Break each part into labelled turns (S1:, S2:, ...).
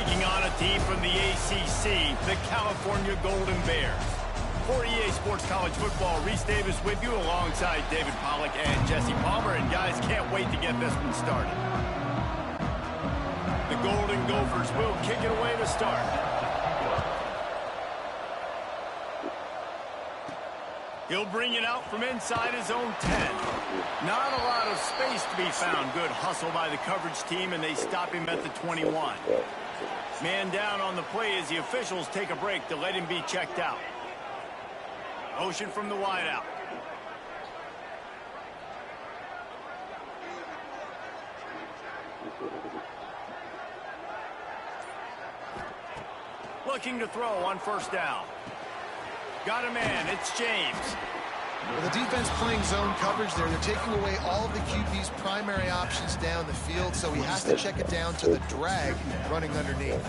S1: taking on a team from the ACC, the California Golden Bears. For EA Sports College Football, Reese Davis with you alongside David Pollack and Jesse Palmer. And guys, can't wait to get this one started. The Golden Gophers will kick it away to start. He'll bring it out from inside his own 10. Not a lot of space to be found. Good hustle by the coverage team, and they stop him at the 21. Man down on the play as the officials take a break to let him be checked out. Motion from the wideout. Looking to throw on first down. Got a man, it's James.
S2: Well, the defense playing zone coverage there. They're taking away all of the QB's primary options down the field, so he has to check it down to the drag running underneath.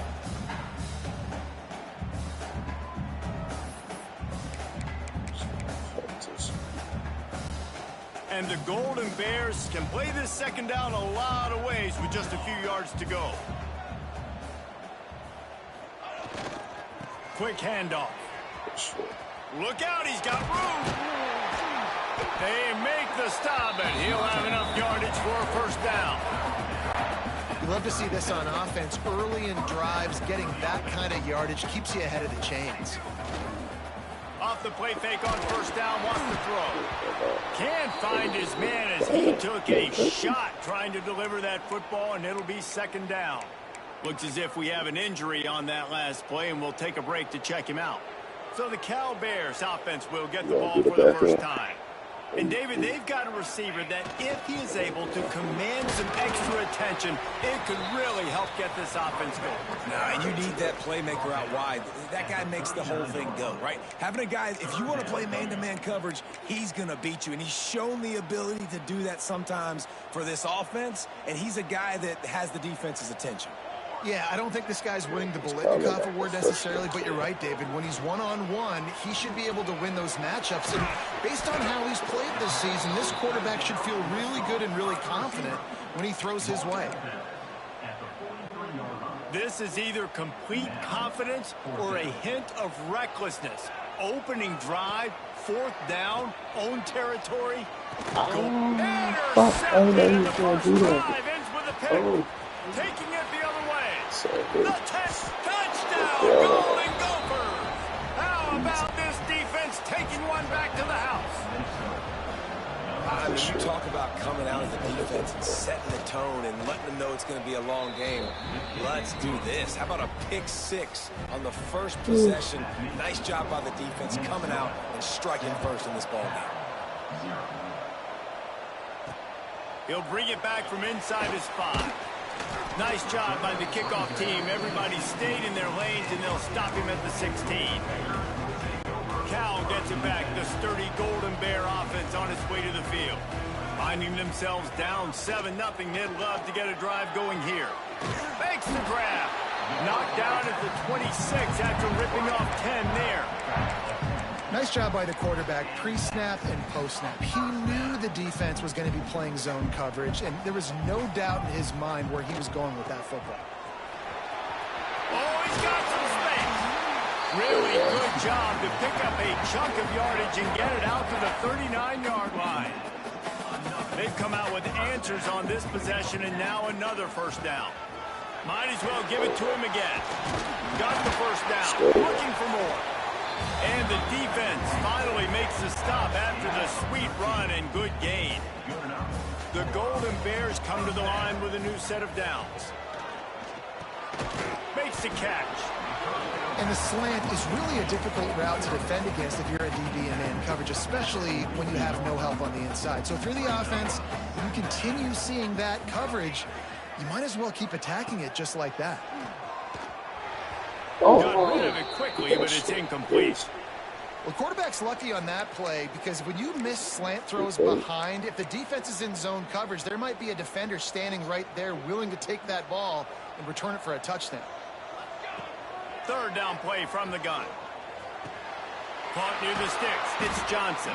S1: And the Golden Bears can play this second down a lot of ways with just a few yards to go. Quick handoff. Look out, he's got room. They make the stop, and he'll have enough yardage for a first down.
S2: You love to see this on offense. Early in drives, getting that kind of yardage keeps you ahead of the chains.
S1: Off the play fake on first down, wants to throw. Can't find his man as he took a shot trying to deliver that football, and it'll be second down. Looks as if we have an injury on that last play, and we'll take a break to check him out. So the Cal Bears offense will get the ball for the first time. And, David, they've got a receiver that if he is able to command some extra attention, it could really help get this offense going.
S3: Nah, you need that playmaker out wide. That guy makes the whole thing go, right? Having a guy, if you want to play man-to-man coverage, he's going to beat you. And he's shown the ability to do that sometimes for this offense, and he's a guy that has the defense's attention.
S2: Yeah, I don't think this guy's winning the Biletnikoff Award necessarily, but you're right, David. When he's one-on-one, he should be able to win those matchups. And based on how he's played this season, this quarterback should feel really good and really confident when he throws his way.
S1: This is either complete confidence or a hint of recklessness. Opening drive, fourth down, own territory. Intercepted, and the first drive ends with a pick. Taking it the other way. The touchdown, Golden Gophers. How about this defense taking one back to the house?
S3: I mean, you talk about coming out of the defense and setting the tone and letting them know it's going to be a long game. Let's do this. How about a pick six on the first possession? Nice job by the defense coming out and striking first in this ball game.
S1: He'll bring it back from inside his 5. Nice job by the kickoff team. Everybody stayed in their lanes, and they'll stop him at the 16. Cal gets it back. The sturdy Golden Bear offense on its way to the field. Finding themselves down 7-0. They'd love to get a drive going here. Makes the grab. Knocked down at the 26 after ripping off 10 there.
S2: Nice job by the quarterback, pre-snap and post-snap. He knew the defense was going to be playing zone coverage, and there was no doubt in his mind where he was going with that football.
S1: Oh, he's got some space. Really good job to pick up a chunk of yardage and get it out to the 39-yard line. They've come out with answers on this possession, and now another first down. Might as well give it to him again. Got the first down, looking for more. And the defense finally makes the stop after the sweet run and good gain. The Golden Bears come to the line with a new set of downs. Makes the catch.
S2: And the slant is really a difficult route to defend against if you're a DB in man coverage, especially when you have no help on the inside. So if you're the offense and you continue seeing that coverage, you might as well keep attacking it just like that.
S1: Got rid of it quickly, but it's incomplete.
S2: Well, quarterback's lucky on that play because when you miss slant throws behind, if the defense is in zone coverage, there might be a defender standing right there willing to take that ball and return it for a touchdown.
S1: Third down play from the gun. Caught near the sticks. It's Johnson.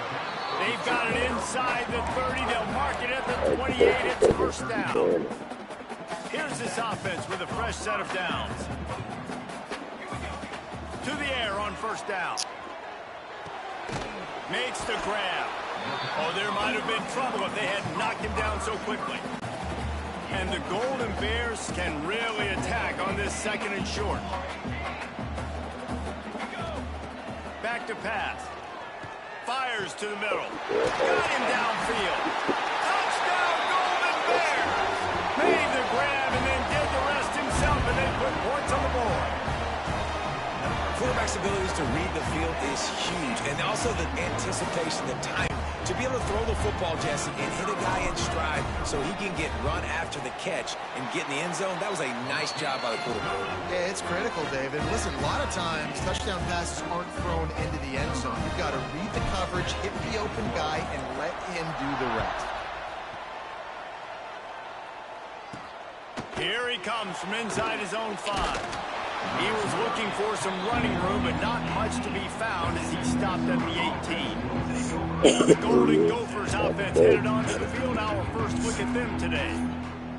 S1: They've got it inside the 30. They'll mark it at the 28. It's first down. Here's this offense with a fresh set of downs. To the air on first down. Makes the grab. Oh, there might have been trouble if they had knocked him down so quickly. And the Golden Bears can really attack on this second and short. Back to pass. Fires to the middle. Got him downfield. Touchdown, Golden Bears! Made the grab and then did the rest himself and then put points on the board.
S3: Quarterback's abilities to read the field is huge. And also the anticipation, the time to be able to throw the football, Jesse, and hit a guy in stride so he can get run after the catch and get in the end zone. That was a nice job by the quarterback.
S2: Yeah, it's critical, David. Listen, a lot of times touchdown passes aren't thrown into the end zone. You've got to read the coverage, hit the open guy, and let him do the rest.
S1: Here he comes from inside his own 5. He was looking for some running room, but not much to be found as he stopped at the 18. The Golden Gophers offense headed onto the field. Our first look at them today.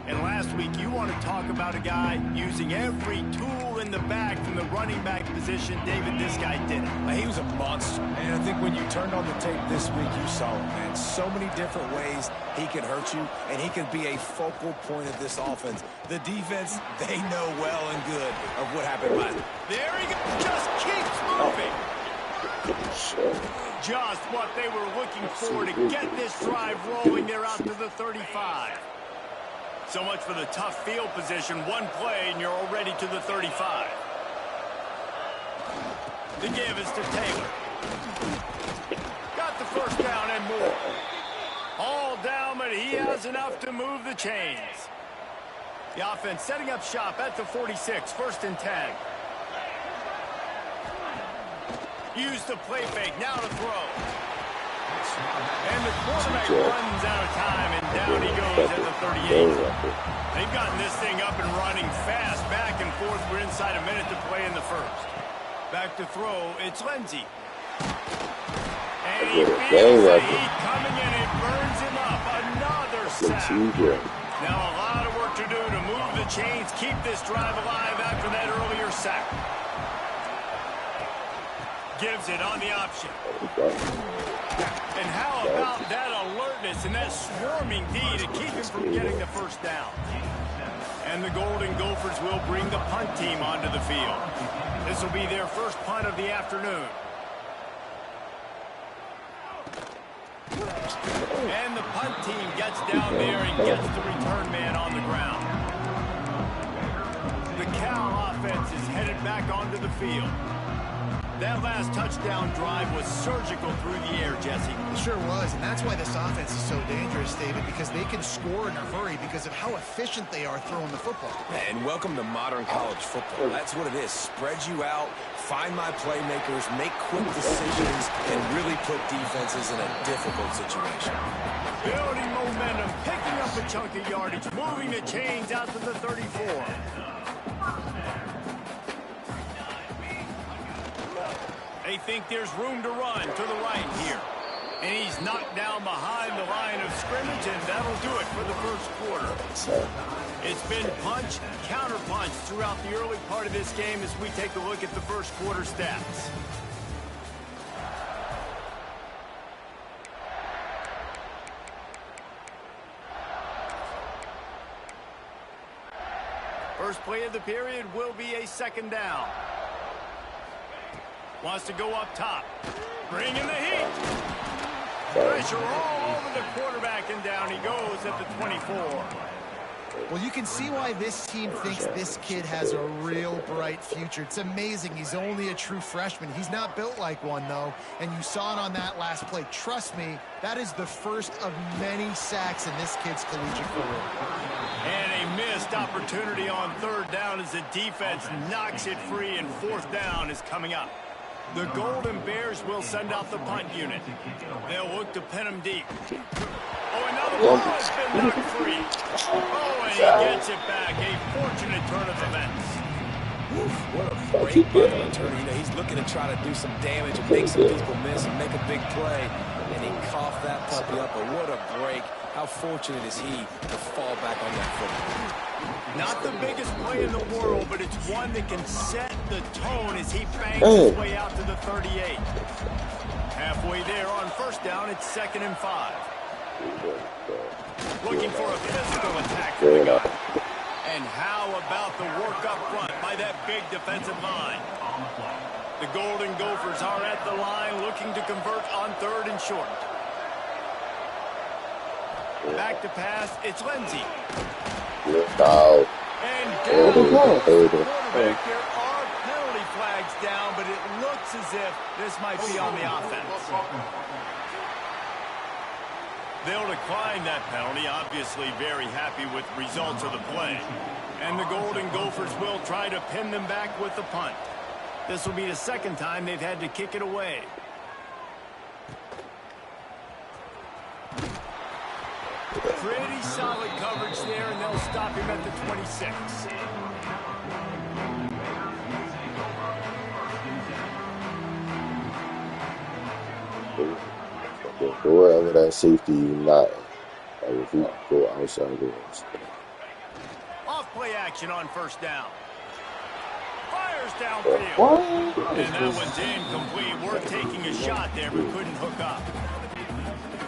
S1: And last week, you want to talk about a guy using every tool in the bag from the running back position. David, this guy did it.
S3: He was a monster. And I think when you turned on the tape this week, you saw it, man. So many different ways he can hurt you, and he can be a focal point of this offense. The defense, they know well and good of what happened last.
S1: There he goes. Just keeps moving. Just what they were looking for to get this drive rolling. They're out to the 35. So much for the tough field position. One play, and you're already to the 35. The give is to Taylor. Got the first down and more. All down, but he has enough to move the chains. The offense setting up shop at the 46, 1st and 10. Use the play fake, now to throw. And the quarterback runs out of time, and down he goes at the 38. They've gotten this thing up and running fast, back and forth. We're inside a minute to play in the first. Back to throw, it's Lindsey. And he feels the heat coming in, it burns him up. Another sack. Now a lot of work to do to move the chains, keep this drive alive after that earlier sack. Gives it on the option. And how about that alertness and that swarming D to keep him from getting the first down? And the Golden Gophers will bring the punt team onto the field. This will be their first punt of the afternoon. And the punt team gets down there and gets the return man on the ground. The Cal offense is headed back onto the field. That last touchdown drive was surgical through the air, Jesse.
S2: It sure was, and that's why this offense is so dangerous, David, because they can score in a hurry because of how efficient they are throwing the football.
S3: And welcome to modern college football. That's what it is. Spread you out, find my playmakers, make quick decisions, and really put defenses in a difficult situation.
S1: Building momentum, picking up a chunk of yardage, moving the chains out to the 34. They think there's room to run to the right here. And he's knocked down behind the line of scrimmage, and that'll do it for the first quarter. It's been punch, counter-punch throughout the early part of this game as we take a look at the first quarter stats. First play of the period will be a 2nd down. Wants to go up top. Bring in the heat. Pressure all over the quarterback, and down he goes at the 24.
S2: Well, you can see why this team thinks this kid has a real bright future. It's amazing. He's only a true freshman. He's not built like one, though, and you saw it on that last play. Trust me, that is the first of many sacks in this kid's collegiate career.
S1: And a missed opportunity on 3rd down as the defense knocks it free, and 4th down is coming up. The Golden Bears will send out the punt unit. They'll look to pin him deep. Oh, another ball has been knocked free. Oh, and he gets it back. A fortunate turn of events.
S3: What a great punt return. You know, he's looking to try to do some damage and make some people miss and make a big play. And he coughed that puppy up. But what a break. How fortunate is he to fall back on that football?
S1: Not the biggest play in the world, but it's one that can set the tone as he bangs his way out to the 38. Halfway there on first down, it's 2nd and 5. Looking for a physical attack for the guy. And how about the work up front by that big defensive line? The Golden Gophers are at the line looking to convert on 3rd and short. Back to pass, it's Lindsey. And down the quarterback. There are penalty flags down, but it looks as if this might be on the offense. They'll decline that penalty, obviously very happy with results of the play. And the Golden Gophers will try to pin them back with the punt. This will be the 2nd time they've had to kick it away. Pretty solid coverage there, and they'll stop him at the 26.
S4: Wherever that safety not, if you go outside the
S1: Off play action on first down. Fires downfield. And that one's incomplete. Worth taking a shot there, but couldn't hook up.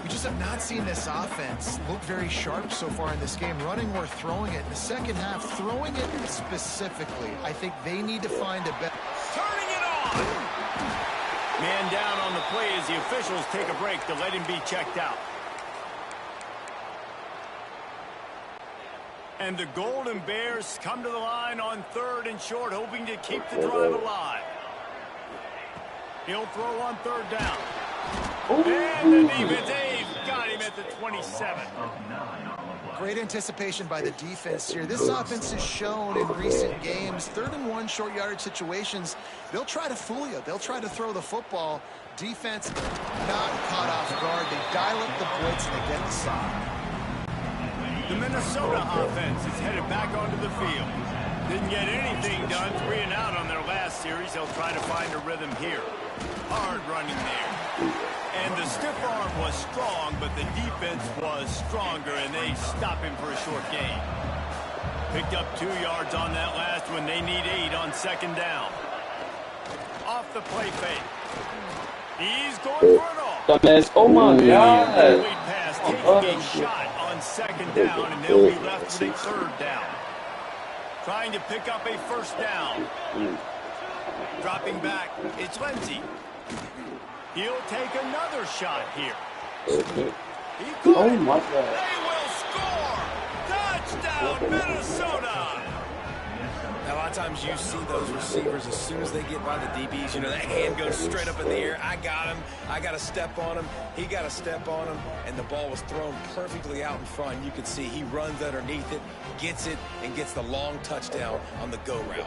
S2: We just have not seen this offense look very sharp so far in this game, running or throwing it. In the second half, throwing it specifically, I think they need to find a better.
S1: Turning it on! Man down on the play as the officials take a break to let him be checked out. And the Golden Bears come to the line on 3rd and short, hoping to keep the drive alive. He'll throw on 3rd down. And the defense got him at the 27.
S2: Great anticipation by the defense here. This offense has shown in recent games, 3rd and 1 short yardage situations, they'll try to fool you. They'll try to throw the football. Defense not caught off guard. They dial up the blitz and they get the stop.
S1: The Minnesota offense is headed back onto the field. Didn't get anything done, 3 and out on their last series. They'll try to find a rhythm here. Hard running there. And the stiff arm was strong, but the defense was stronger, and they stop him for a short gain. Picked up 2 yards on that last one. They need 8 on 2nd down. Off the play fake. He's going for it all.
S5: Oh my God.
S1: Complete pass, taking a shot on 2nd down, and they'll be left with a 3rd down. Trying to pick up a 1st down. Dropping back, it's Lindsey. He'll take another shot here. He caught it.
S5: My God.
S1: They will score! Touchdown, Minnesota!
S3: Now, a lot of times you see those receivers, as soon as they get by the DBs, you know, that hand goes straight up in the air. I got him. I got to step on him. He got to step on him. And the ball was thrown perfectly out in front. You can see he runs underneath it, gets it, and gets the long touchdown on the go route.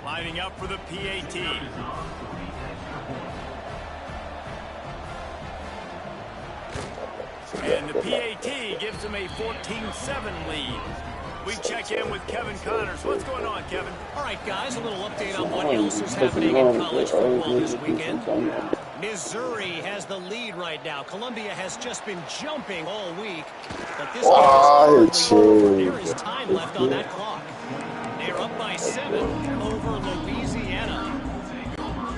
S1: Lining up for the PAT. And the PAT gives them a 14-7 lead. We check in with Kevin Connors. What's going on, Kevin?
S6: All right, guys, a little update on what else is happening in college football this weekend. Missouri has the lead right now. Columbia has just been jumping all week. But this game is hardly over. There is time left on that clock. They're up by 7 over Louisiana.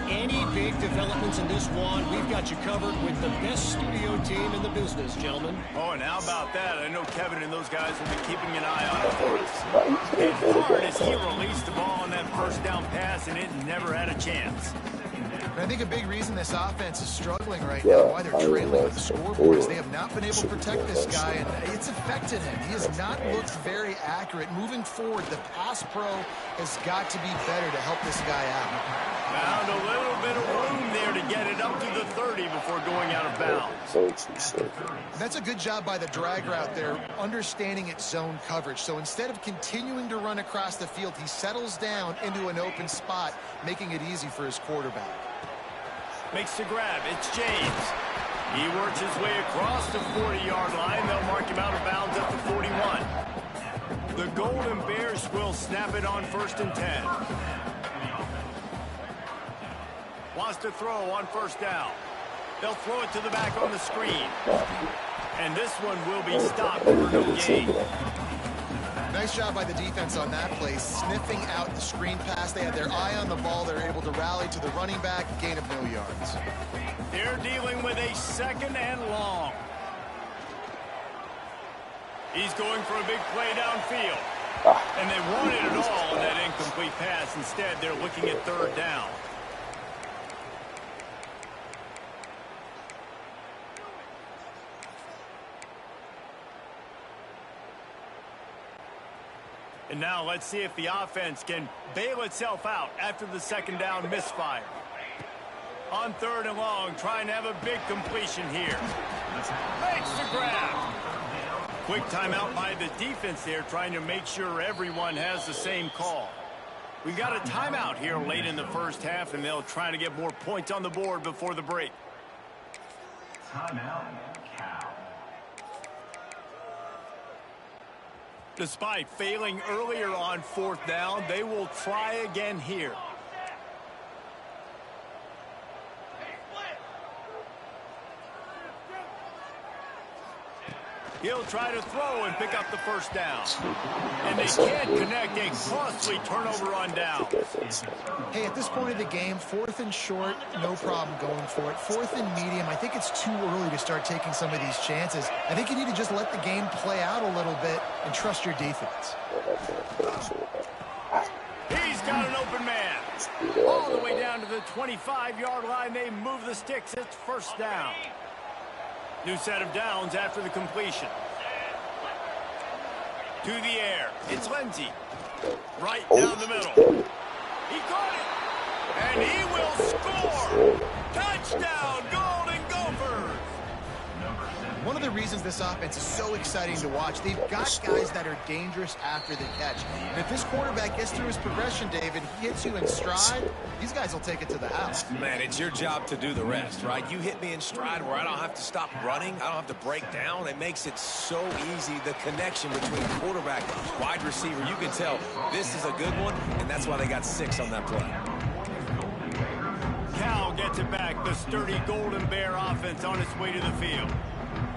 S6: Any big developments in this one, we've got you covered with the best studio team in the business, gentlemen.
S1: Oh, and how about that? I know Kevin and those guys will be keeping an eye on it for us. And hard as he released the ball on that 1st down pass, and it never had a chance.
S2: And I think a big reason this offense is struggling right now, why they're trailing on the scoreboard, is they have not been able to protect this guy, and it's affected him. He has not looked very accurate. Moving forward, the pass pro has got to be better to help this guy out.
S1: Found a little bit of room there to get it up to the 30 before going out of bounds.
S2: And that's a good job by the drag route there, understanding its zone coverage. So instead of continuing to run across the field, he settles down into an open spot, making it easy for his quarterback.
S1: Makes the grab. It's James. He works his way across the 40-yard line. They'll mark him out of bounds at the 41. The Golden Bears will snap it on 1st and 10. Wants to throw on 1st down. They'll throw it to the back on the screen. And this one will be stopped for no gain.
S2: Nice Nice job by the defense on that play, sniffing out the screen pass. They had their eye on the ball. They're able to rally to the running back, gain of no yards.
S1: They're dealing with a 2nd and long. He's going for a big play downfield. And they wanted it all on that incomplete pass. Instead, they're looking at 3rd down. And now let's see if the offense can bail itself out after the 2nd down misfire. On 3rd and long, trying to have a big completion here. Makes the grab. Quick timeout by the defense there, trying to make sure everyone has the same call. We've got a timeout here late in the 1st half, and they'll try to get more points on the board before the break.
S5: Timeout.
S1: Despite failing earlier on 4th down, they will try again here. He'll try to throw and pick up the 1st down. And they can't connect a costly turnover on down.
S2: Hey, at this point of the game, 4th and short, no problem going for it. 4th and medium, I think it's too early to start taking some of these chances. I think you need to just let the game play out a little bit and trust your defense.
S1: He's got an open man. All the way down to the 25-yard line. They move the sticks. It's 1st down. New set of downs after the completion. To the air. It's Lindsey. Right down the middle. He caught it. And he will score. Touchdown, Golden Gophers.
S2: One of the reasons this offense is so exciting to watch, they've got guys that are dangerous after the catch. And if this quarterback gets through his progression, David, he hits you in stride, these guys will take it to the house.
S3: Man, it's your job to do the rest, right? You hit me in stride where I don't have to stop running. I don't have to break down. It makes it so easy, the connection between quarterback and wide receiver. You can tell this is a good one, and that's why they got 6 on that play.
S1: Cal gets it back. The sturdy Golden Bear offense on its way to the field.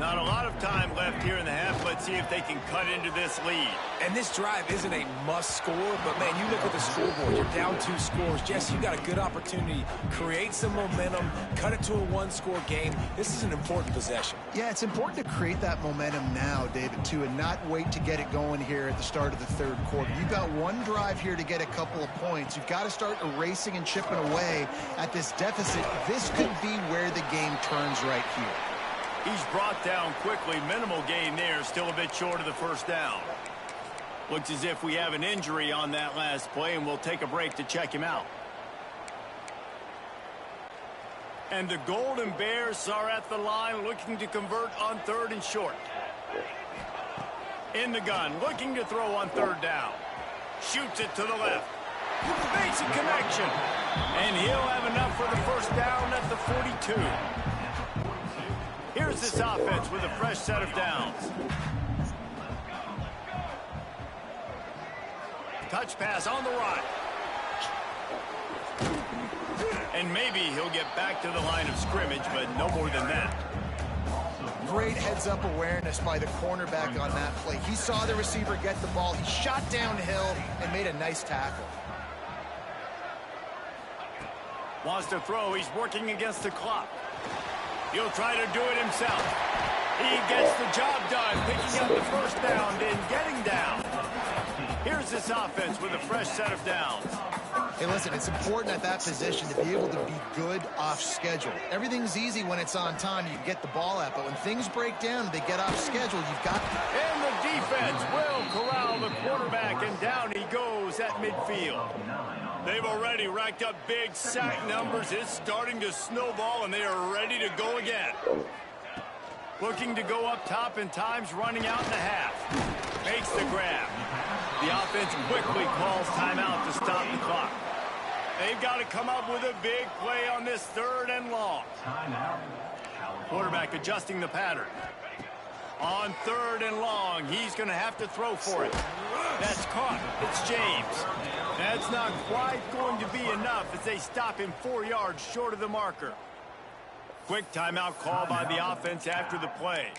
S1: Not a lot of time left here in the half. Let's see if they can cut into this lead.
S3: And this drive isn't a must score, but man, you look at the scoreboard, you're down 2 scores. Jess, you got a good opportunity. Create some momentum, cut it to a 1-score game. This is an important possession.
S2: Yeah, it's important to create that momentum now, David, too, and not wait to get it going here at the start of the 3rd quarter. You've got one drive here to get a couple of points. You've got to start erasing and chipping away at this deficit. This could be where the game turns right here.
S1: He's brought down quickly. Minimal gain there. Still a bit short of the 1st down. Looks as if we have an injury on that last play, and we'll take a break to check him out. And the Golden Bears are at the line looking to convert on 3rd and short. In the gun, looking to throw on 3rd down. Shoots it to the left. Basic connection. And he'll have enough for the 1st down at the 42. Here's this offense with a fresh set of downs. Touch pass on the right. And maybe he'll get back to the line of scrimmage, but no more than that.
S2: Great heads-up awareness by the cornerback on that play. He saw the receiver get the ball. He shot downhill and made a nice tackle.
S1: Wants to throw. He's working against the clock. He'll try to do it himself. He gets the job done, picking up the 1st down and getting down. Here's this offense with a fresh set of downs.
S2: Hey, listen, it's important at that position to be able to be good off schedule. Everything's easy when it's on time. You get the ball out, but when things break down, they get off schedule. You've got...
S1: And the defense will corral the quarterback, and down he goes at midfield. They've already racked up big sack numbers. It's starting to snowball, and they are ready to go again. Looking to go up top, and time's running out in the half. Makes the grab. The offense quickly calls timeout to stop the clock. They've got to come up with a big play on this 3rd and long. Quarterback adjusting the pattern. On 3rd and long, he's going to have to throw for it. That's caught. It's James. That's not quite going to be enough as they stop him 4 yards short of the marker. Quick timeout call by the offense after the play.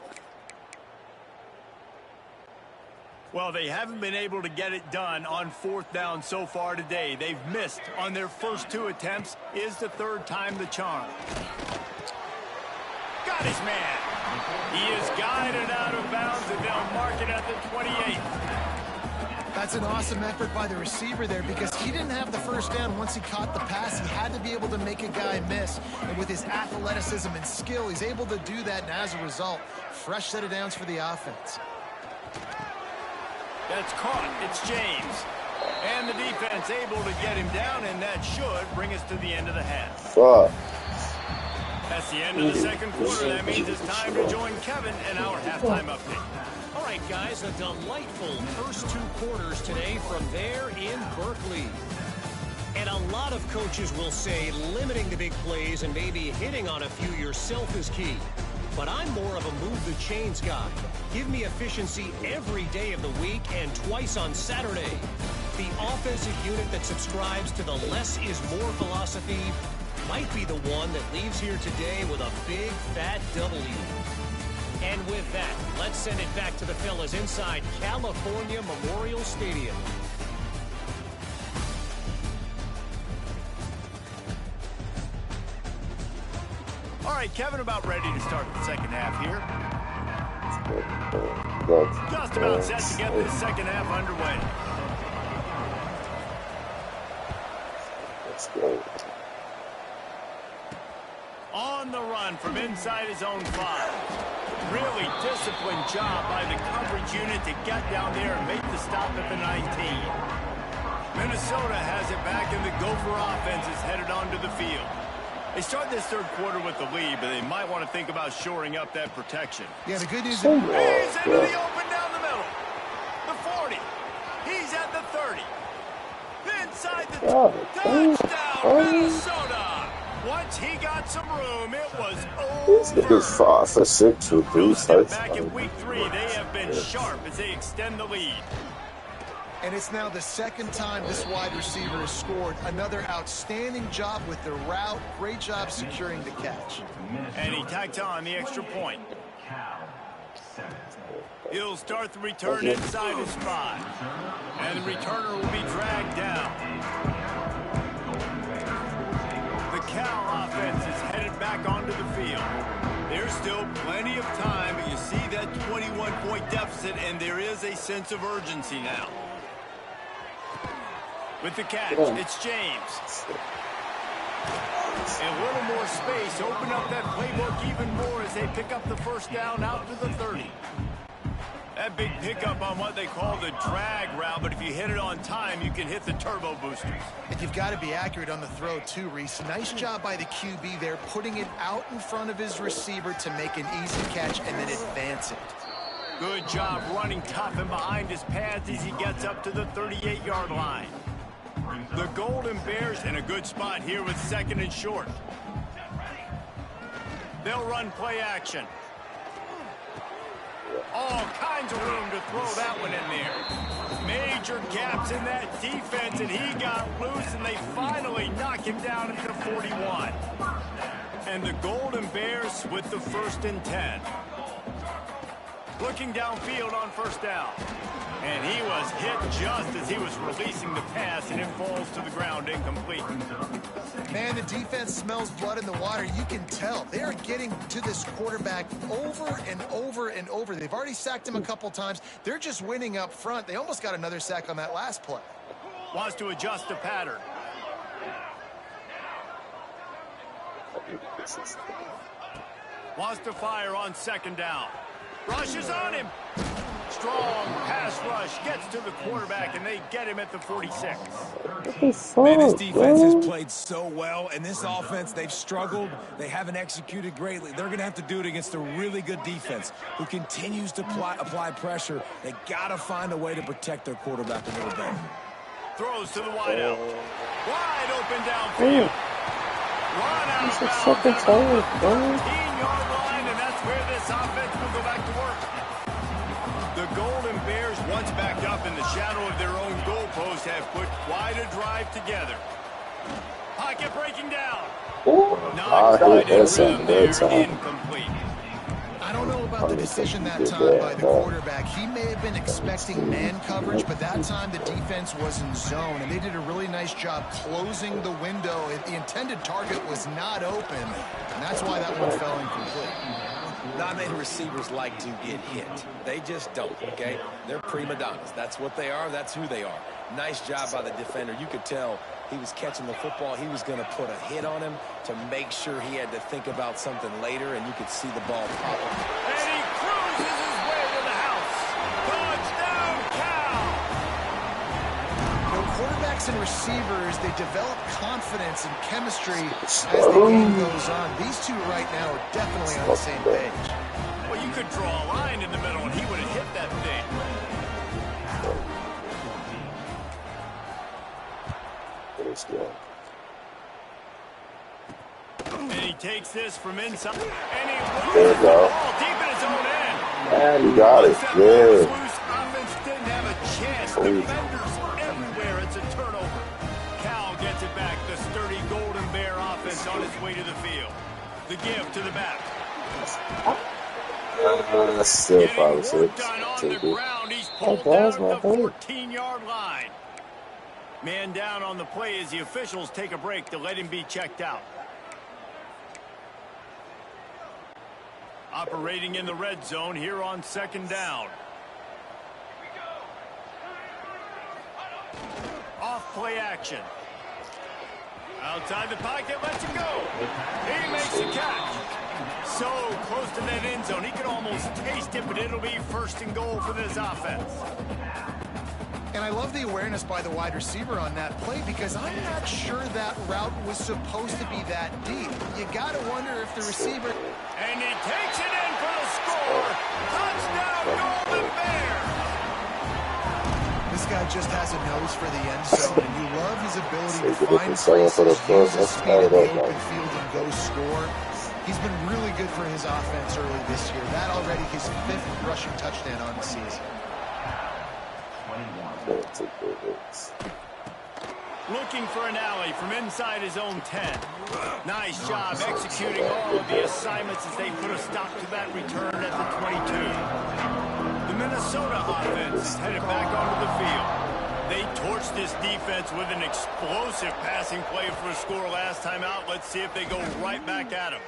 S1: Well, they haven't been able to get it done on 4th down so far today. They've missed on their first 2 attempts. Is the 3rd time the charm. Got his man. He is guided out of bounds, and they'll mark it at the 28.
S2: That's an awesome effort by the receiver there because he didn't have the first down once he caught the pass. He had to be able to make a guy miss. And with his athleticism and skill, he's able to do that. And as a result, fresh set of downs for the offense.
S1: That's caught. It's James. And the defense able to get him down, and that should bring us to the end of the half.
S4: Fuck.
S1: That's the end of the second quarter. That means it's time to join Kevin in our halftime update.
S6: All right, guys, a delightful first 2 quarters today from there in Berkeley. And a lot of coaches will say limiting the big plays and maybe hitting on a few yourself is key. But I'm more of a move the chains guy. Give me efficiency every day of the week and twice on Saturday. The offensive unit that subscribes to the less is more philosophy might be the one that leaves here today with a big fat W. And with that, let's send it back to the fellas inside California Memorial Stadium.
S1: All right, Kevin, about ready to start the second half here. Just about set to get this second half underway.
S4: Let's go.
S1: On the run from inside his own 5. Really disciplined job by the coverage unit to get down there and make the stop at the 19. Minnesota has it back, and the Gopher offense is headed onto the field. They start this third quarter with the lead, but they might want to think about shoring up that protection.
S2: Yeah, the good news is...
S1: He's into the open down the middle. The 40. He's at the 30. Inside the touchdown, Minnesota. Once he got some room, it was over.
S4: This is 5 for 6 with 3 touchdowns.
S1: Back in week 3, they have been sharp as they extend the lead.
S2: And it's now the second time this wide receiver has scored. Another outstanding job with the route. Great job securing the catch.
S1: And he tacked on the extra point. He'll start the return inside his 5. And the returner will be dragged down. The Cal offense is headed back onto the field. There's still plenty of time, but you see that 21-point deficit, and there is a sense of urgency now. With the catch, it's James. A little more space, open up that playbook even more as they pick up the first down out to the 30. That big pickup on what they call the drag route, but if you hit it on time, you can hit the turbo boosters.
S2: And you've got to be accurate on the throw too, Reese. Nice job by the QB there, putting it out in front of his receiver to make an easy catch and then advance it.
S1: Good job running tough and behind his pads as he gets up to the 38-yard line. The Golden Bears in a good spot here with 2nd and short. They'll run play action. All kinds of room to throw that one in there. Major gaps in that defense, and he got loose, and they finally knock him down at the 41. And the Golden Bears with the 1st and 10. Looking downfield on first down. And he was hit just as he was releasing the pass, and it falls to the ground incomplete.
S2: Man, the defense smells blood in the water. You can tell. They are getting to this quarterback over and over and over. They've already sacked him a couple times. They're just winning up front. They almost got another sack on that last play.
S1: Wants to adjust the pattern. Wants to fire on 2nd down. Rushes on him. Strong pass rush gets to the quarterback, and they get him at the 46.
S3: Man, this defense has played so well, and this offense, they've struggled. They haven't executed greatly. They're going to have to do it against a really good defense who continues to apply pressure. They got to find a way to protect their quarterback a little bit.
S1: Throws to the wide out. Wide open downfield. Run out of bounds at the 15-yard line, and that's where this offense will go back to work. The Golden Bears, once backed up in the shadow of their own goalpost, have put quite a drive together. Pocket breaking down. Not quite in rhythm there, incomplete.
S2: I don't know about the decision that time by the quarterback. He may have been expecting man coverage, but that time the defense was in zone, and they did a really nice job closing the window. The intended target was not open, and that's why that one fell incomplete.
S3: Not many receivers like to get hit. They just don't, okay? They're prima donnas. That's what they are. That's who they are. Nice job by the defender. You could tell he was catching the football. He was going to put a hit on him to make sure he had to think about something later, and you could see the ball pop.
S1: And he cruises his way to the house. Touchdown, Cal!
S2: You know, quarterbacks and receivers, they develop confidence and chemistry as the game goes on. These two right now are definitely on the same page.
S1: Well, you could draw a line in the middle, and he would have hit that thing. And he takes this from inside, and he loses the ball deep in his own end.
S4: And you got it. Yeah.
S1: Offense didn't have a chance. Defenders everywhere. It's a turnover. Cal gets it back. The sturdy Golden Bear offense on its way to the field. The give to the back.
S4: That's still 5 or 6.
S1: Done on the ground. He's pulled down at the 14-yard line. Man down on the play as the officials take a break to let him be checked out. Operating in the red zone here on 2nd down. Off play action. Outside the pocket, lets it go. He makes the catch. So close to that end zone, he could almost taste it, but it'll be 1st and goal for this offense.
S2: And I love the awareness by the wide receiver on that play because I'm not sure that route was supposed to be that deep. You got to wonder if the receiver...
S1: And he takes it in for the score. Touchdown, Golden Bears!
S2: This guy just has a nose for the end zone, and you love his ability to find places, use his speed in the open field, and go score. He's been really good for his offense early this year. That already his 5th rushing touchdown on the season.
S1: Looking for an alley from inside his own 10. Nice job executing all of the assignments as they put a stop to that return at the 22. The Minnesota offense is headed back onto the field. They torched this defense with an explosive passing play for a score last time out. Let's see if they go right back at him.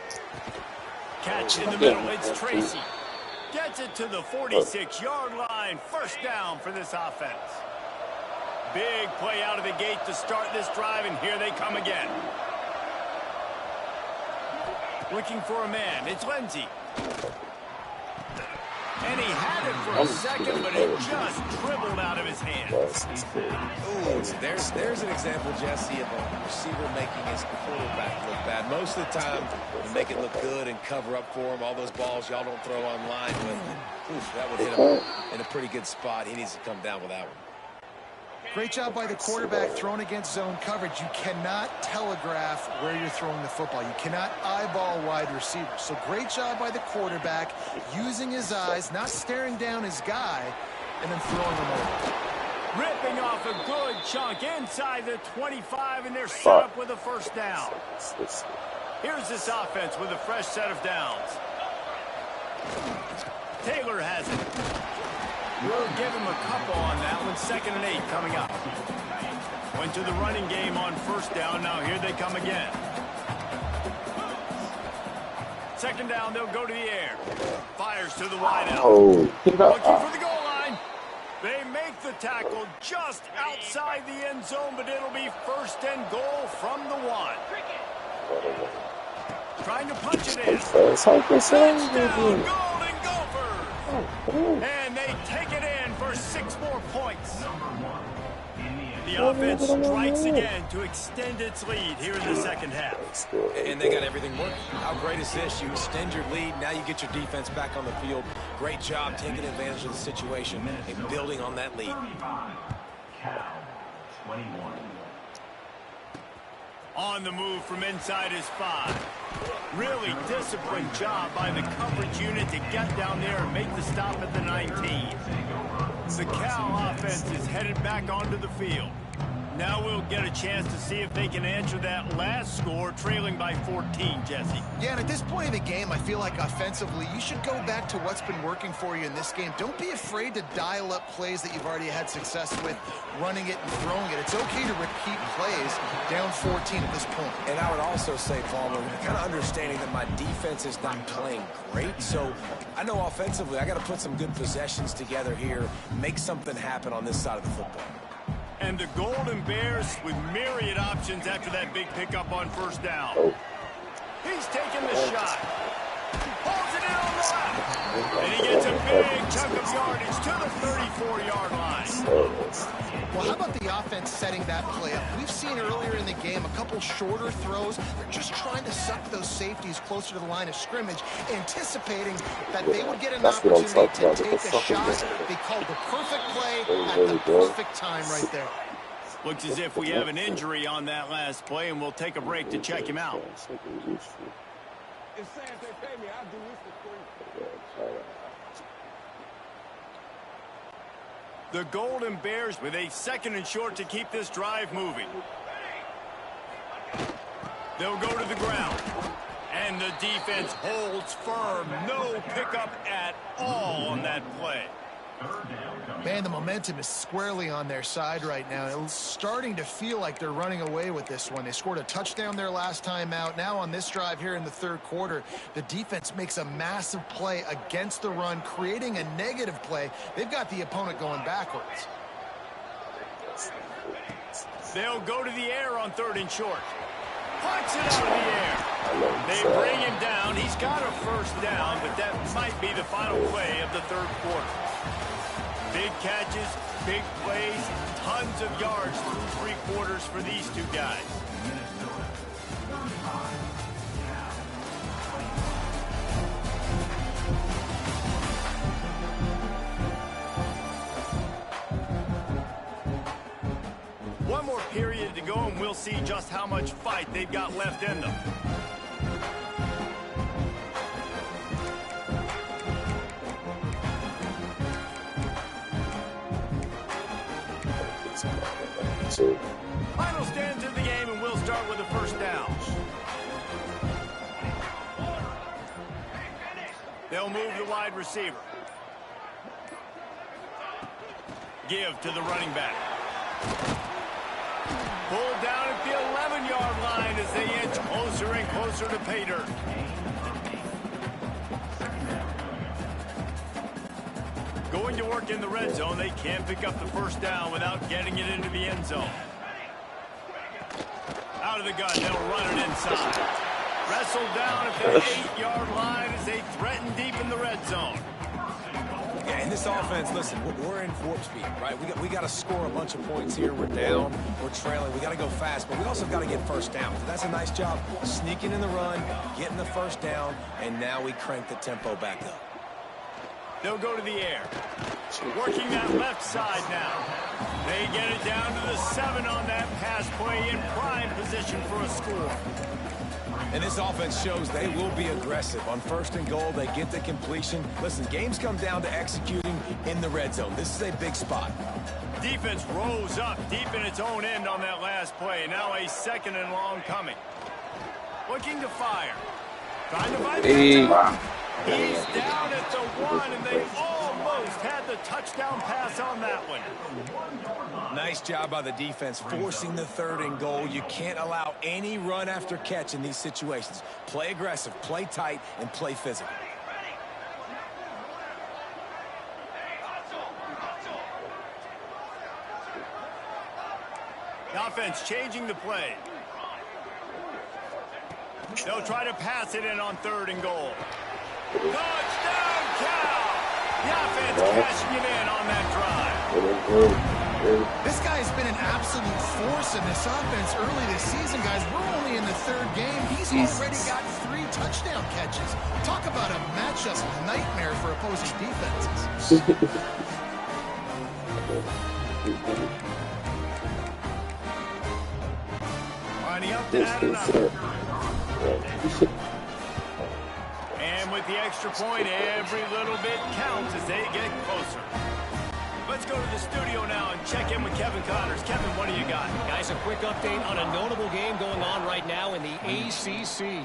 S1: Catch in the middle. It's Tracy. Gets it to the 46-yard line. 1st down for this offense. Big play out of the gate to start this drive, and here they come again. Looking for a man. It's Lindsey. And he had it for a second, but it just dribbled out of his hands.
S3: Ooh, there's an example, Jesse, of a receiver making his quarterback look bad. Most of the time, you make it look good and cover up for him. All those balls y'all don't throw online, but that would hit him in a pretty good spot. He needs to come down with that one.
S2: Great job by the quarterback thrown against zone coverage. You cannot telegraph where you're throwing the football. You cannot eyeball wide receivers. So great job by the quarterback using his eyes, not staring down his guy, and then throwing him over.
S1: Ripping off a good chunk inside the 25, and they're set up with a 1st down. Here's this offense with a fresh set of downs. Taylor has it. We'll give him a couple on that one. 2nd and 8 coming up. Went to the running game on 1st down. Now here they come again. 2nd down, they'll go to the air. Fires to the wide out. Looking for the goal line. They make the tackle just outside the end zone, but it'll be 1st and goal from the 1. Trying to punch it in. Touchdown, Golden Gophers. And they take it in for 6 more points. The offense strikes again to extend its lead here in the 2nd half.
S3: And they got everything working. How great is this? You extend your lead. Now you get your defense back on the field. Great job taking advantage of the situation and building on that lead.
S1: On the move from inside his 5. Really disciplined job by the coverage unit to get down there and make the stop at the 19. The Cal offense is headed back onto the field. Now we'll get a chance to see if they can answer that last score, trailing by 14, Jesse.
S2: Yeah, and at this point in the game, I feel like offensively, you should go back to what's been working for you in this game. Don't be afraid to dial up plays that you've already had success with, running it and throwing it. It's okay to repeat plays down 14 at this point.
S3: And I would also say, Palmer, kind of understanding that my defense is not playing great, so I know offensively I got to put some good possessions together here, make something happen on this side of the football.
S1: And the Golden Bears with myriad options after that big pickup on first down. He's taking the shot. Pulls it in on the left. And he gets a big chunk of yardage to the 34-yard line.
S2: Well, how about the offense setting that play up? We've seen earlier in the game a couple shorter throws. They're just trying to suck those safeties closer to the line of scrimmage, anticipating that they would get an opportunity to take a shot. They called the perfect play at the perfect time right there.
S1: Looks as if we have an injury on that last play, and we'll take a break to check him out. The Golden Bears with a 2nd and short to keep this drive moving. They'll go to the ground. And the defense holds firm. No pickup at all on that play.
S2: Man, the momentum is squarely on their side right now. It's starting to feel like they're running away with this one. They scored a touchdown their last time out. Now on this drive here in the 3rd quarter, the defense makes a massive play against the run, creating a negative play. They've got the opponent going backwards.
S1: They'll go to the air on 3rd and short. Punts it out of the air. They bring him down. He's got a first down, but that might be the final play of the 3rd quarter. Big catches, big plays, tons of yards through 3 quarters for these two guys. One more period to go, and we'll see just how much fight they've got left in them. Final stands in the game, and we'll start with the first down. They'll move the wide receiver. Give to the running back. Pulled down at the 11-yard line as they inch closer and closer to pay dirt. Going to work in the red zone, they can't pick up the first down without getting it into the end zone. Out of the gun, they'll run it inside. Wrestled down at the 8-yard line as they threaten deep in the red zone.
S3: Yeah, in this offense, listen, we're in warp speed, right? We got to score a bunch of points here. We're down, we're trailing. We got to go fast, but we also got to get first down. So that's a nice job sneaking in the run, getting the first down, and now we crank the tempo back up.
S1: They'll go to the air. Working that left side now. They get it down to the 7 on that pass play, in prime position for a score.
S3: And this offense shows they will be aggressive. On 1st and goal, they get the completion. Listen, games come down to executing in the red zone. This is a big spot.
S1: Defense rose up deep in its own end on that last play. Now a 2nd and long coming. Looking to fire. Trying to find the He's down at the 1, and they almost had the touchdown pass on that one.
S3: Nice job by the defense forcing the 3rd and goal. You can't allow any run after catch in these situations. Play aggressive, play tight, and play physical.
S1: The offense changing the play. They'll try to pass it in on 3rd and goal. Touchdown, Cal! The offense cashing it in on that drive.
S2: This guy's been an absolute force in this offense early this season, guys. We're only in the 3rd game. He's already got 3 touchdown catches. Talk about a matchup nightmare for opposing defenses.
S1: Lining up to add another. And with the extra point, every little bit counts as they get closer. Let's go to the studio now and check in with Kevin Connors. Kevin, what do you got?
S6: a quick update on a notable game going on right now in the ACC.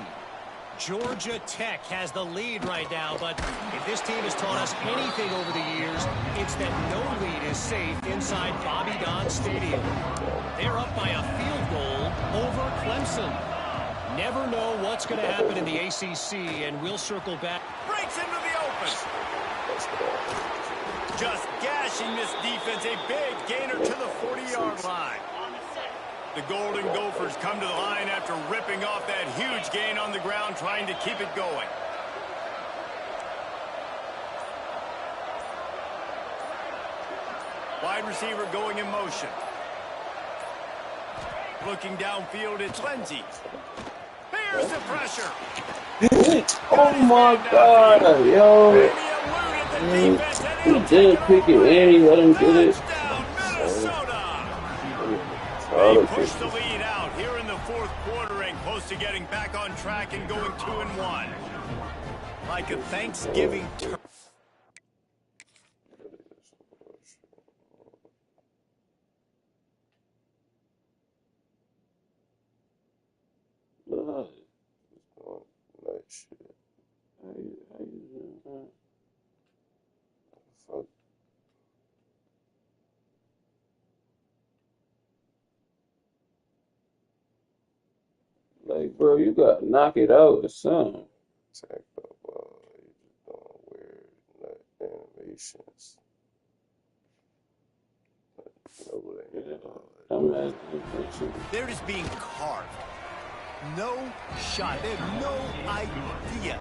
S6: Georgia Tech has the lead right now, but if this team has taught us anything over the years, it's that no lead is safe inside Bobby Dodd Stadium. They're up by a field goal over Clemson. Never know what's going to happen in the ACC, and we'll circle back.
S1: Breaks into the open. Just gashing this defense, a big gainer to the 40-yard line. The Golden Gophers come to the line after ripping off that huge gain on the ground, trying to keep it going. Wide receiver going in motion. Looking downfield, it's Lindsey. Here's the pressure.
S5: Oh my God, yo. He didn't pick it and he let him get it.
S1: They push the lead out here in the fourth quarter and close to getting back on track and going 2-1. Like a Thanksgiving turkey.
S5: Like, bro, you got to knock it out or something.
S4: Attack the ball. You just doing weird animations.
S1: They're just being carved. No shot. They have no idea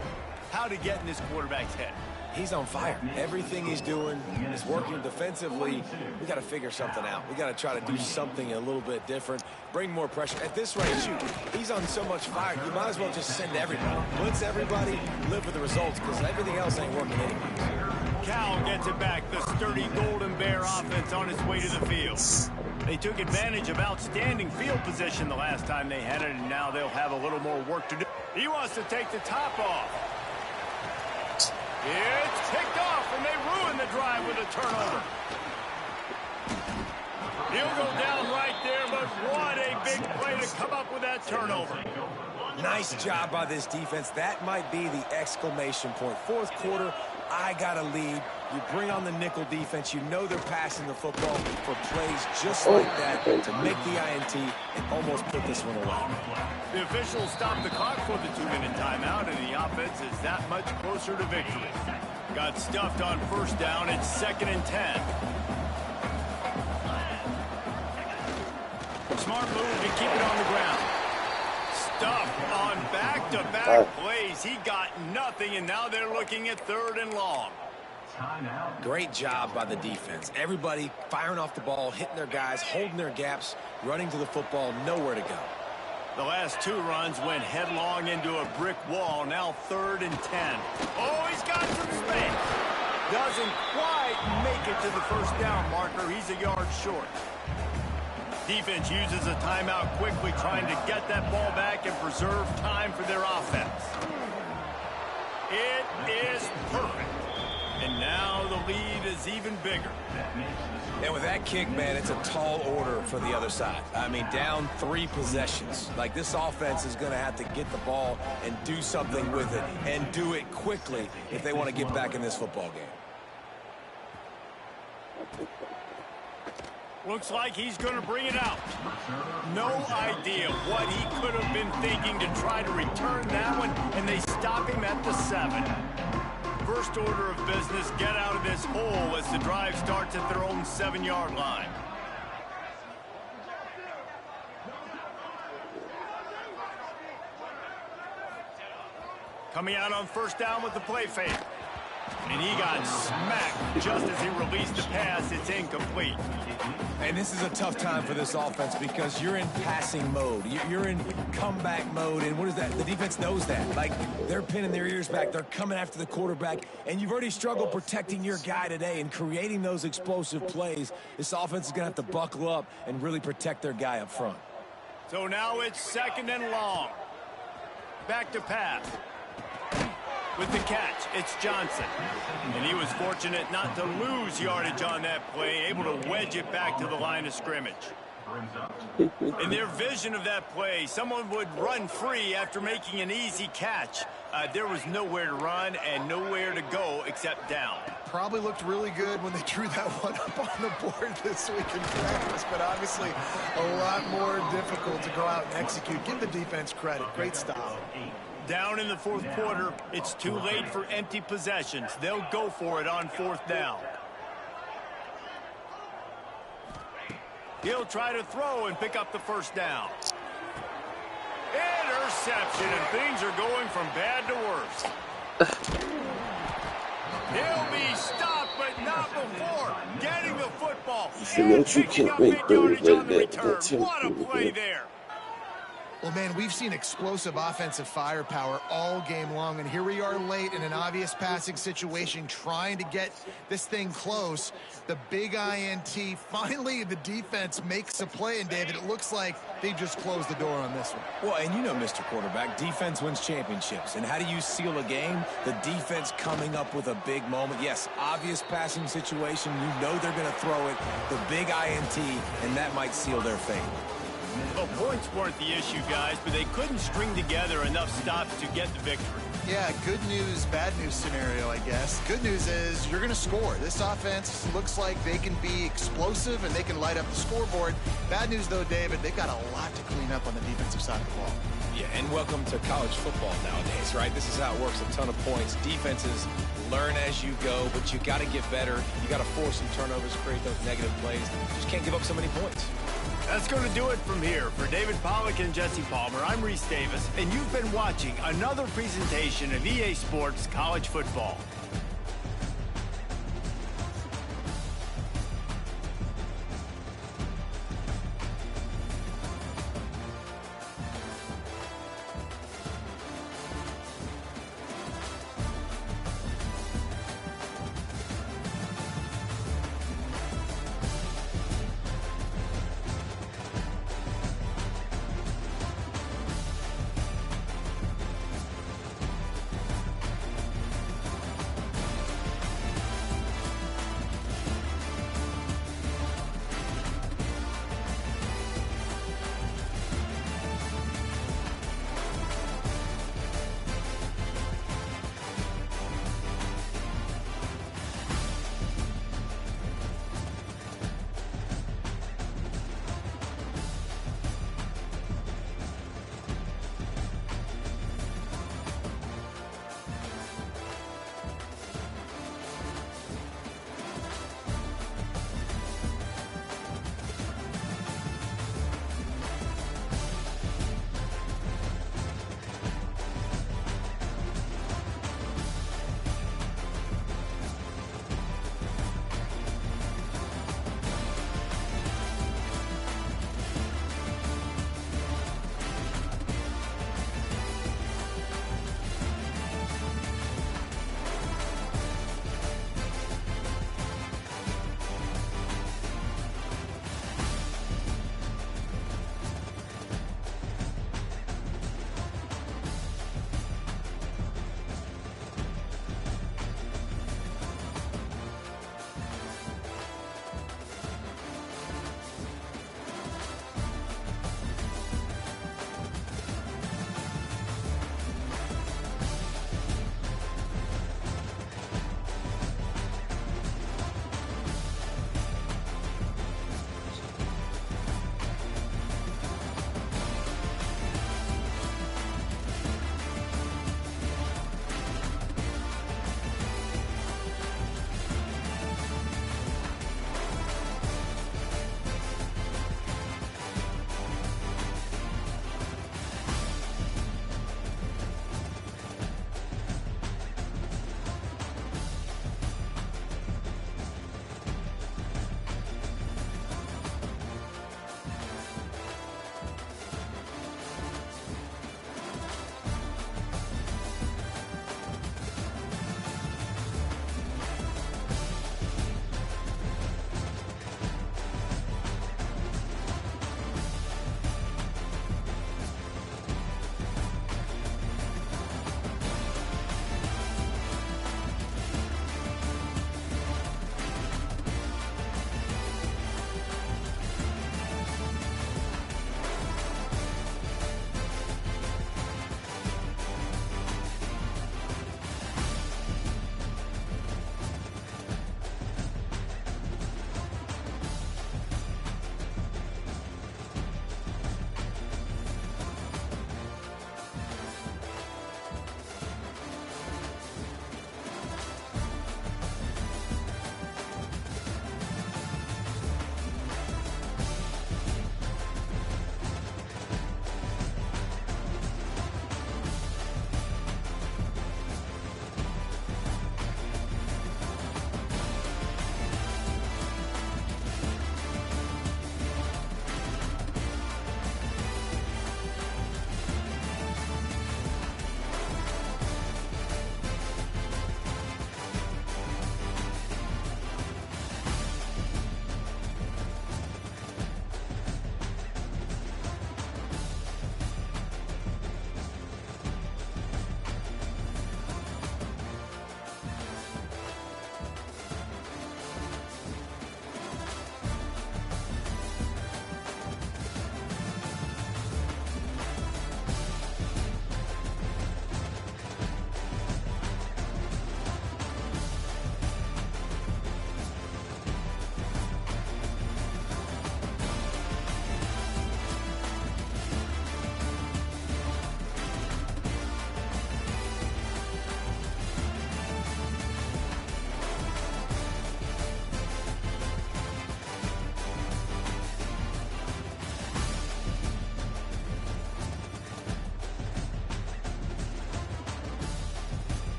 S1: how to get in this quarterback's head.
S3: He's on fire. Everything he's doing is working defensively. We got to figure something out. We got to try to do something a little bit different. Bring more pressure. At this rate, shoot, he's on so much fire. You might as well just send everybody. Blitz everybody, live with the results, because everything else ain't working anyways.
S1: Cal gets it back. The sturdy Golden Bear offense on its way to the field. They took advantage of outstanding field position the last time they had it, and now they'll have a little more work to do. He wants to take the top off. It's picked off, and they ruin the drive with a turnover. He'll go down right there, but what a big play to come up with that turnover.
S3: Nice job by this defense. That might be the exclamation point. Fourth quarter, I got a lead. You bring on the nickel defense. You know they're passing the football for plays just like that to make the INT and almost put this one away.
S1: The officials stopped the clock for the 2-minute timeout, and the offense is that much closer to victory. Got stuffed on first down. It's 2nd and 10. Smart move to keep it on the ground. Stuffed on back-to-back plays. He got nothing, and now they're looking at 3rd and long.
S3: Great job by the defense. Everybody firing off the ball, hitting their guys, holding their gaps, running to the football, nowhere to go.
S1: The last 2 runs went headlong into a brick wall. Now 3rd and 10. Oh, he's got some space. Doesn't quite make it to the first down marker. He's a yard short. Defense uses a timeout quickly, trying to get that ball back and preserve time for their offense. It is perfect. And now the lead is even bigger.
S3: And with that kick, man, it's a tall order for the other side. I mean, down 3 possessions. Like, this offense is going to have to get the ball and do something with it, and do it quickly if they want to get back in this football game.
S1: Looks like he's going to bring it out. No idea what he could have been thinking to try to return that one, and they stop him at the 7. First order of business, get out of this hole as the drive starts at their own 7-yard line. Coming out on first down with the play fake. And he got smacked just as he released the pass. It's incomplete.
S3: And this is a tough time for this offense because you're in passing mode. You're in comeback mode. And what is that? The defense knows that. Like, they're pinning their ears back. They're coming after the quarterback. And you've already struggled protecting your guy today and creating those explosive plays. This offense is going to have to buckle up and really protect their guy up front.
S1: So now it's 2nd and long. Back to pass. With the catch, it's Johnson. And he was fortunate not to lose yardage on that play, able to wedge it back to the line of scrimmage. In their vision of that play, someone would run free after making an easy catch. There was nowhere to run and nowhere to go except down.
S2: Probably looked really good when they drew that one up on the board this week in practice, but obviously a lot more difficult to go out and execute. Give the defense credit. Great stop.
S1: Down in the fourth quarter, it's too late for empty possessions. They'll go for it on fourth down. He'll try to throw and pick up the first down. Interception, and things are going from bad to worse. He'll be stopped, but not before getting the football and picking up big yardage on the return. What a play there.
S2: Well, man, we've seen explosive offensive firepower all game long, and here we are late in an obvious passing situation trying to get this thing close. The big INT, finally the defense makes a play, and David, it looks like they just closed the door on this one.
S3: Well, and you know, Mr. Quarterback, defense wins championships. And how do you seal a game? The defense coming up with a big moment. Yes, obvious passing situation. You know they're going to throw it. The big INT, and that might seal their fate.
S1: Well, points weren't the issue, guys, but they couldn't string together enough stops to get the victory.
S2: Yeah, good news, bad news scenario, I guess. Good news is you're going to score. This offense looks like they can be explosive and they can light up the scoreboard. Bad news, though, David, they've got a lot to clean up on the defensive side of the ball.
S3: Yeah, and welcome to college football nowadays, right? This is how it works, a ton of points. Defenses learn as you go, but you got to get better. You got to force some turnovers, create those negative plays. You just can't give up so many points.
S1: That's going to do it from here. For David Pollack and Jesse Palmer, I'm Reese Davis, and you've been watching another presentation of EA Sports College Football.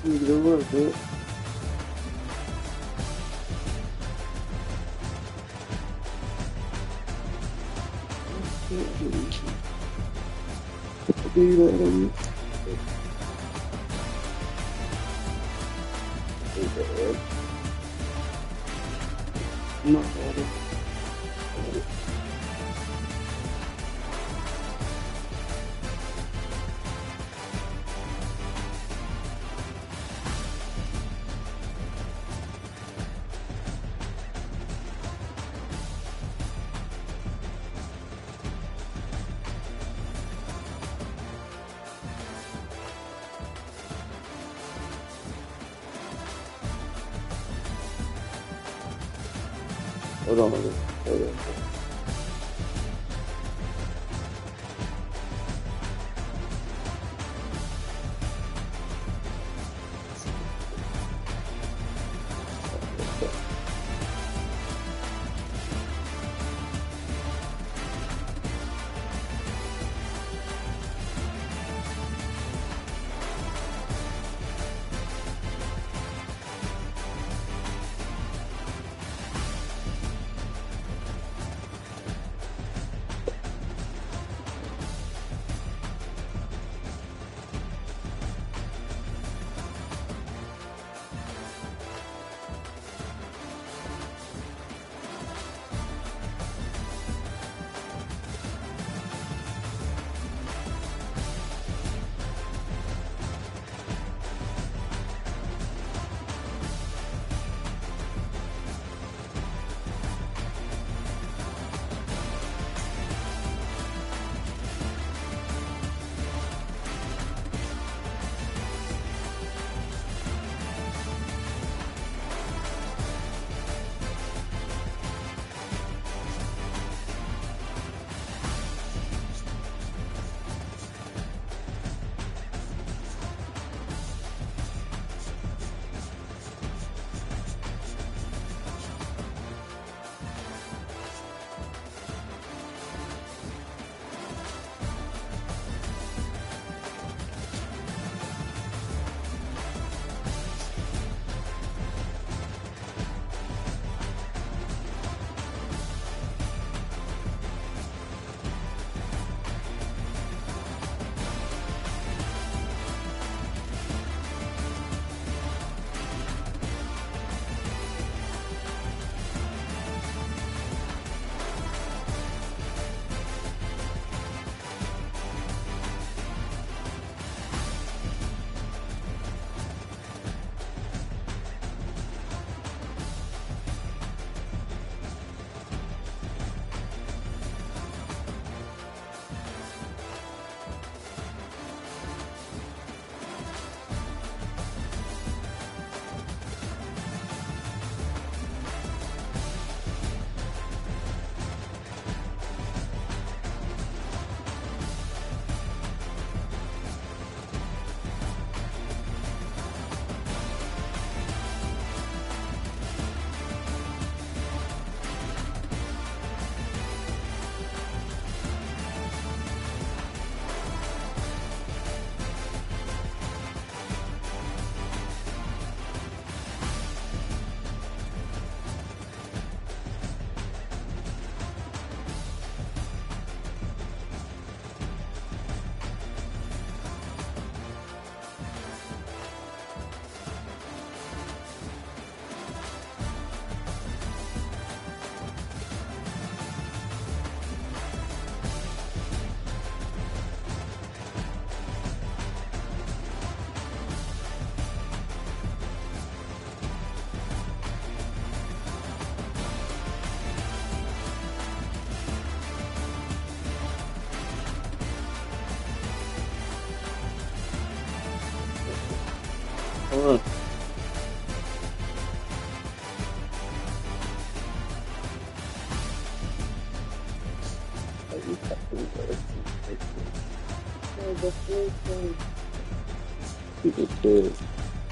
S5: Need a little bit. Do that. Not bad. Hold on. Hold on. Hold on.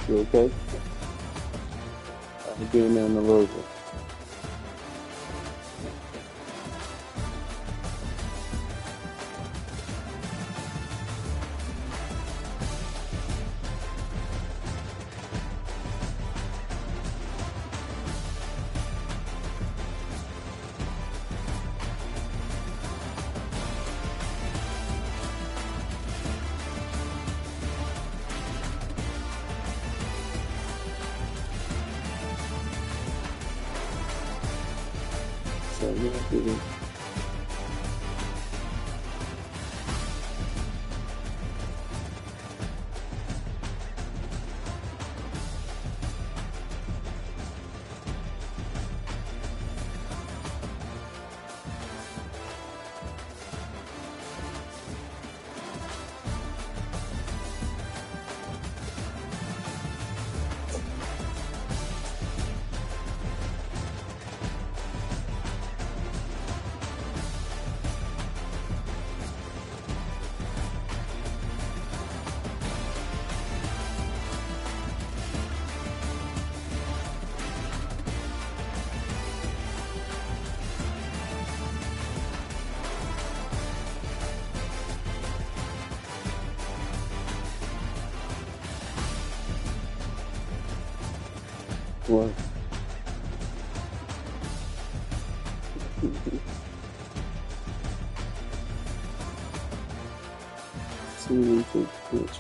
S5: You okay? I'm getting there in a little bit. What? See, bitch.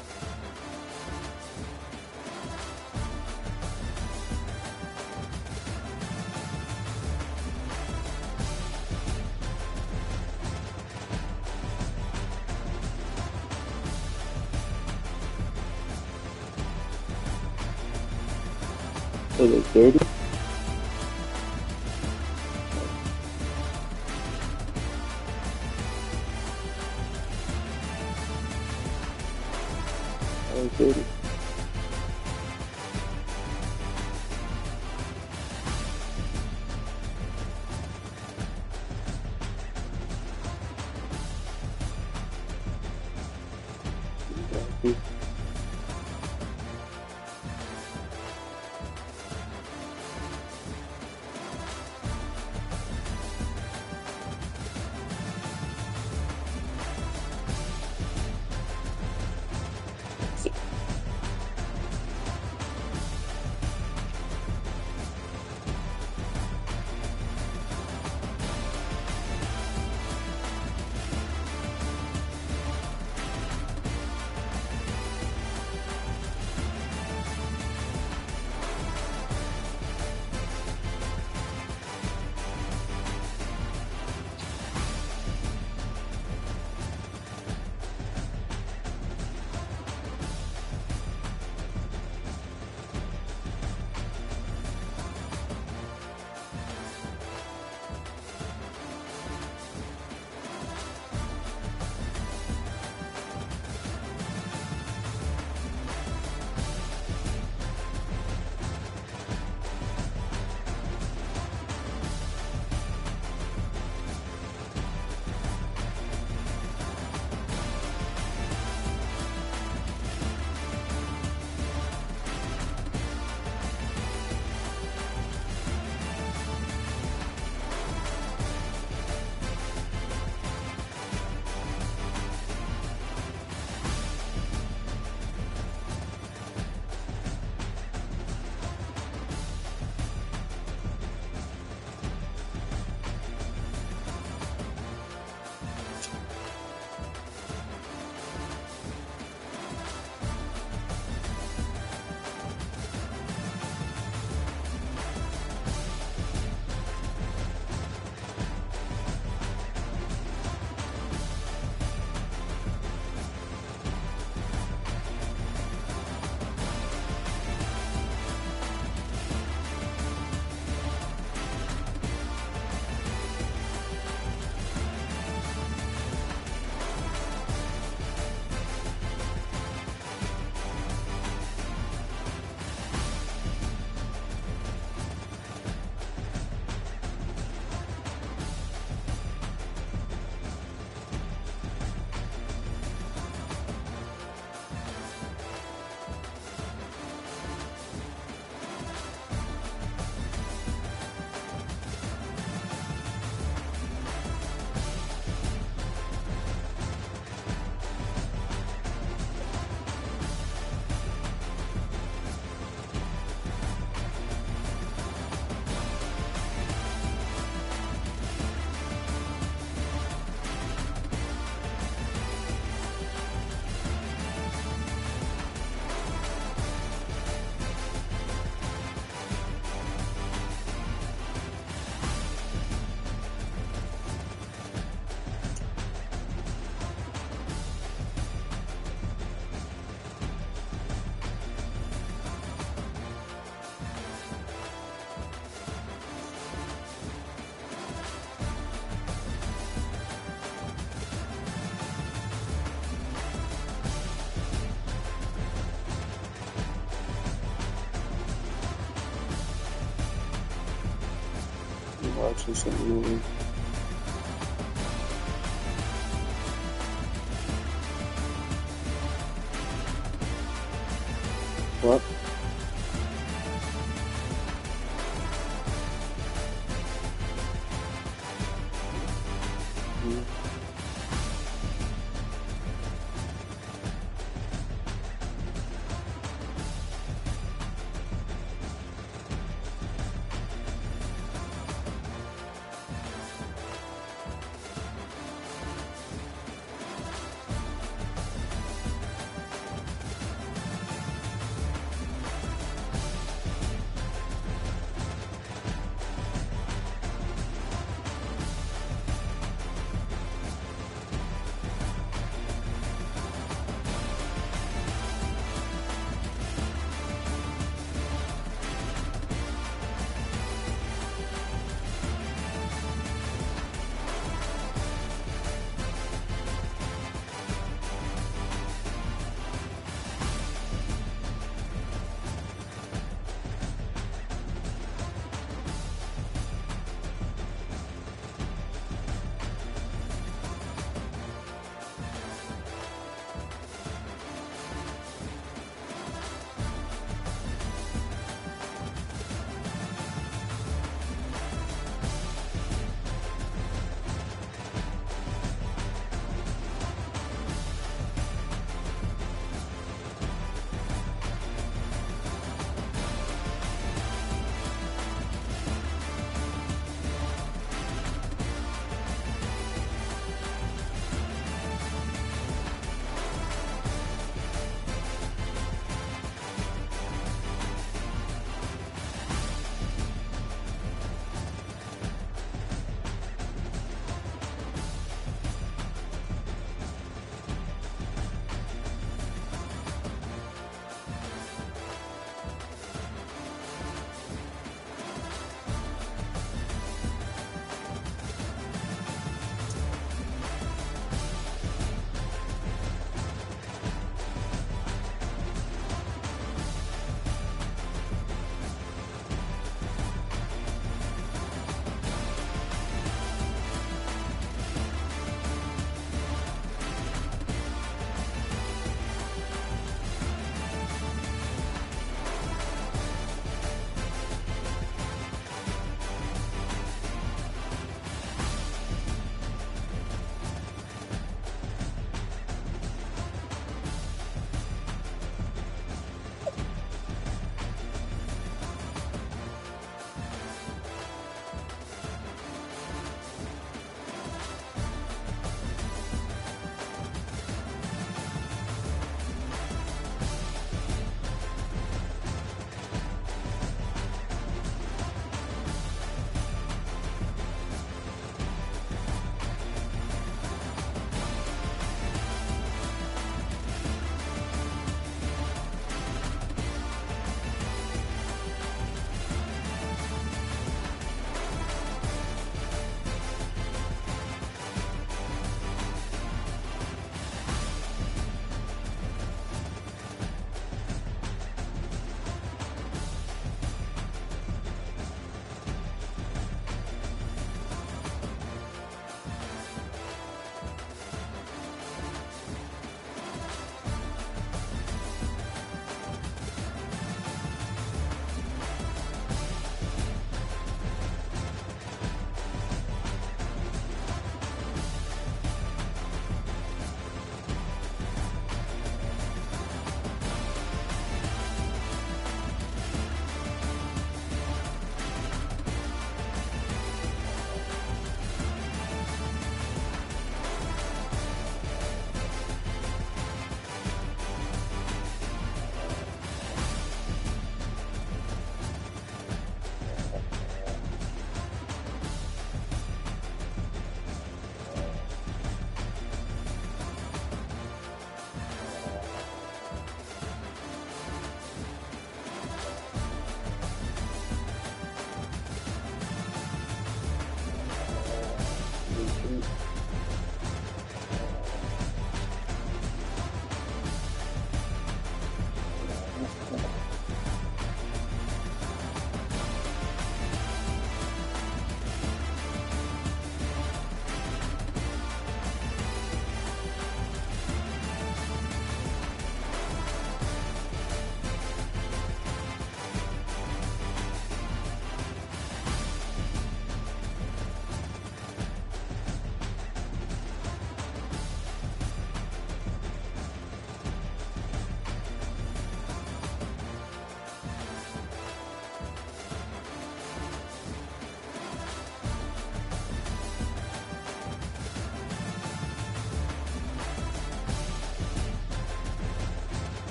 S5: Was it 30? Oh, 30. watching something. What?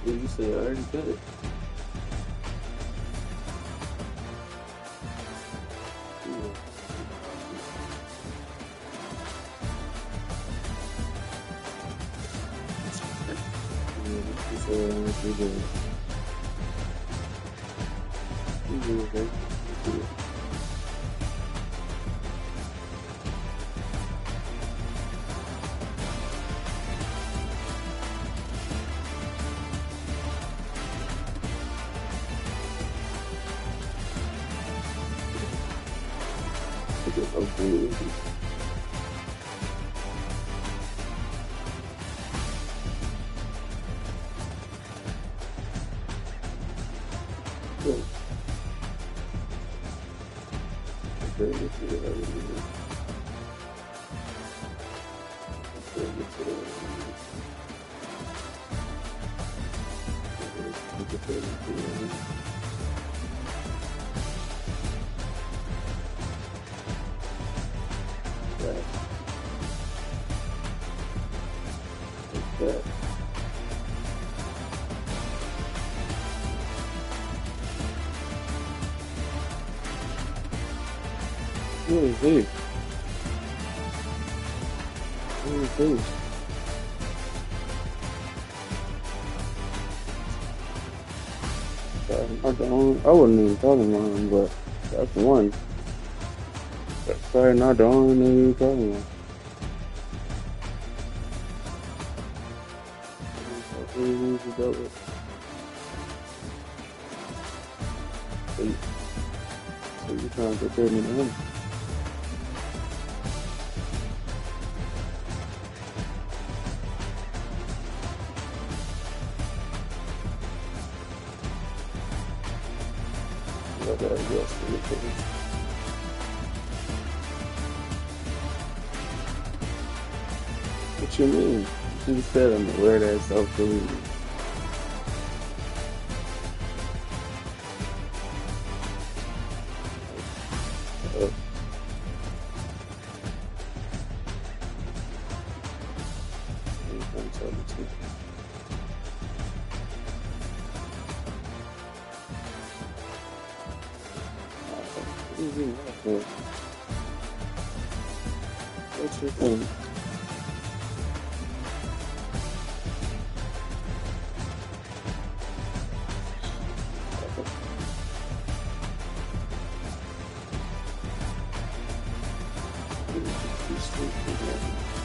S5: You say I already got it. Who is he? Who is he? I wasn't even talking about him, but that's one. That's probably not the only nigga you're talking about. So you're trying to compare me to him? What you mean? You just said I'm aware of that self-belief. is he mad for? What's your thing? He's